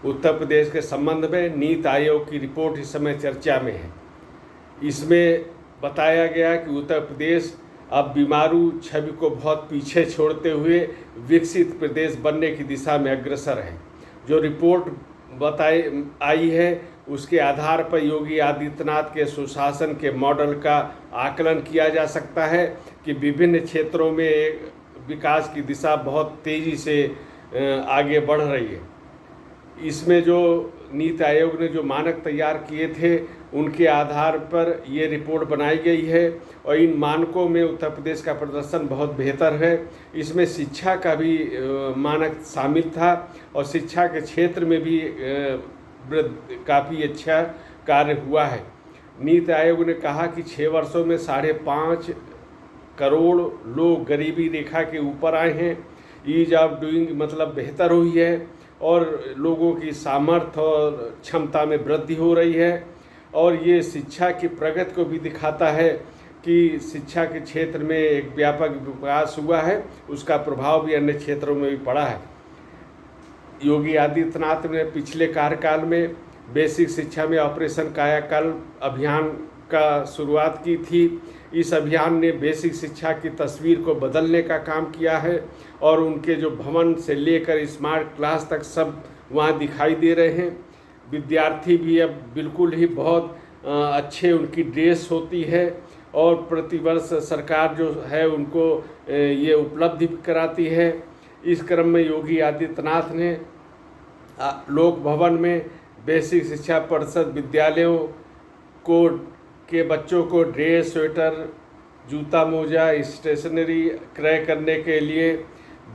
उत्तर प्रदेश के संबंध में नीति आयोग की रिपोर्ट इस समय चर्चा में है। इसमें बताया गया कि उत्तर प्रदेश अब बीमारू छवि को बहुत पीछे छोड़ते हुए विकसित प्रदेश बनने की दिशा में अग्रसर है। जो रिपोर्ट आई है उसके आधार पर योगी आदित्यनाथ के सुशासन के मॉडल का आकलन किया जा सकता है कि विभिन्न क्षेत्रों में विकास की दिशा बहुत तेज़ी से आगे बढ़ रही है। इसमें जो नीति आयोग ने जो मानक तैयार किए थे उनके आधार पर ये रिपोर्ट बनाई गई है और इन मानकों में उत्तर प्रदेश का प्रदर्शन बहुत बेहतर है। इसमें शिक्षा का भी मानक शामिल था और शिक्षा के क्षेत्र में भी काफ़ी अच्छा कार्य हुआ है। नीति आयोग ने कहा कि 6 वर्षों में 5.5 करोड़ लोग गरीबी रेखा के ऊपर आए हैं। ईज ऑफ डूइंग मतलब बेहतर हुई है और लोगों की सामर्थ्य और क्षमता में वृद्धि हो रही है और ये शिक्षा की प्रगति को भी दिखाता है कि शिक्षा के क्षेत्र में एक व्यापक विकास हुआ है, उसका प्रभाव भी अन्य क्षेत्रों में भी पड़ा है। योगी आदित्यनाथ ने पिछले कार्यकाल में बेसिक शिक्षा में ऑपरेशन कायाकल्प अभियान का शुरुआत की थी। इस अभियान ने बेसिक शिक्षा की तस्वीर को बदलने का काम किया है और उनके जो भवन से लेकर स्मार्ट क्लास तक सब वहाँ दिखाई दे रहे हैं। विद्यार्थी भी अब बिल्कुल ही बहुत अच्छे उनकी ड्रेस होती है और प्रतिवर्ष सरकार जो है उनको ये उपलब्धि कराती है। इस क्रम में योगी आदित्यनाथ ने लोक भवन में बेसिक शिक्षा परिषद विद्यालयों के बच्चों को ड्रेस, स्वेटर, जूता, मोजा, स्टेशनरी क्रय करने के लिए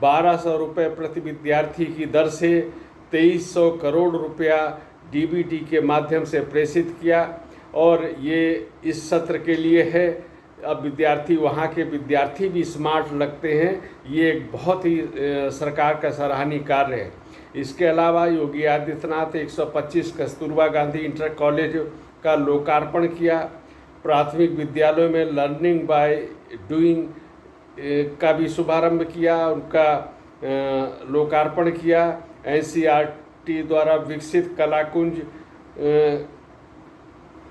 1200 रुपये प्रति विद्यार्थी की दर से 2300 करोड़ रुपया डीबीटी के माध्यम से प्रेषित किया और ये इस सत्र के लिए है। अब वहाँ के विद्यार्थी भी स्मार्ट लगते हैं। ये एक बहुत ही सरकार का सराहनीय कार्य है। इसके अलावा योगी आदित्यनाथ 125 कस्तूरबा गांधी इंटर कॉलेज का लोकार्पण किया। प्राथमिक विद्यालयों में लर्निंग बाय डूइंग का भी शुभारंभ किया, उनका लोकार्पण किया। एनसीईआरटी द्वारा विकसित कलाकुंज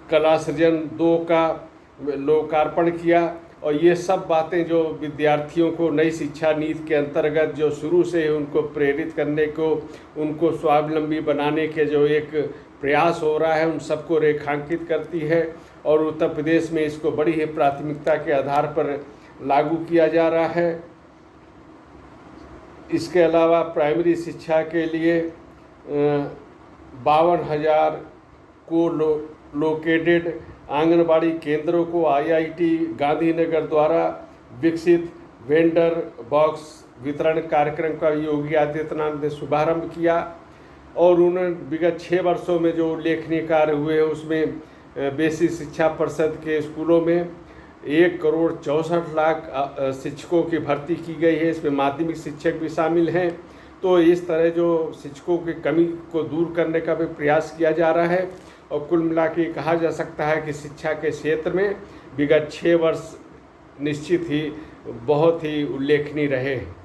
कला सृजन 2 का लोकार्पण किया और ये सब बातें जो विद्यार्थियों को नई शिक्षा नीति के अंतर्गत जो शुरू से उनको प्रेरित करने को, उनको स्वावलंबी बनाने के जो एक प्रयास हो रहा है, उन सबको रेखांकित करती है और उत्तर प्रदेश में इसको बड़ी ही प्राथमिकता के आधार पर लागू किया जा रहा है। इसके अलावा प्राइमरी शिक्षा के लिए 52,000 को लोकेटेड आंगनबाड़ी केंद्रों को आईआईटी गांधीनगर द्वारा विकसित वेंडर बॉक्स वितरण कार्यक्रम का योगी आदित्यनाथ ने शुभारंभ किया और उन्होंने विगत 6 वर्षों में जो उल्लेखनीय कार्य हुए उसमें बेसिक शिक्षा परिषद के स्कूलों में 1,64,00,000 शिक्षकों की भर्ती की गई है। इसमें माध्यमिक शिक्षक भी शामिल हैं। तो इस तरह जो शिक्षकों की कमी को दूर करने का भी प्रयास किया जा रहा है और कुल मिला के कहा जा सकता है कि शिक्षा के क्षेत्र में विगत 6 वर्ष निश्चित ही बहुत ही उल्लेखनीय रहे हैं।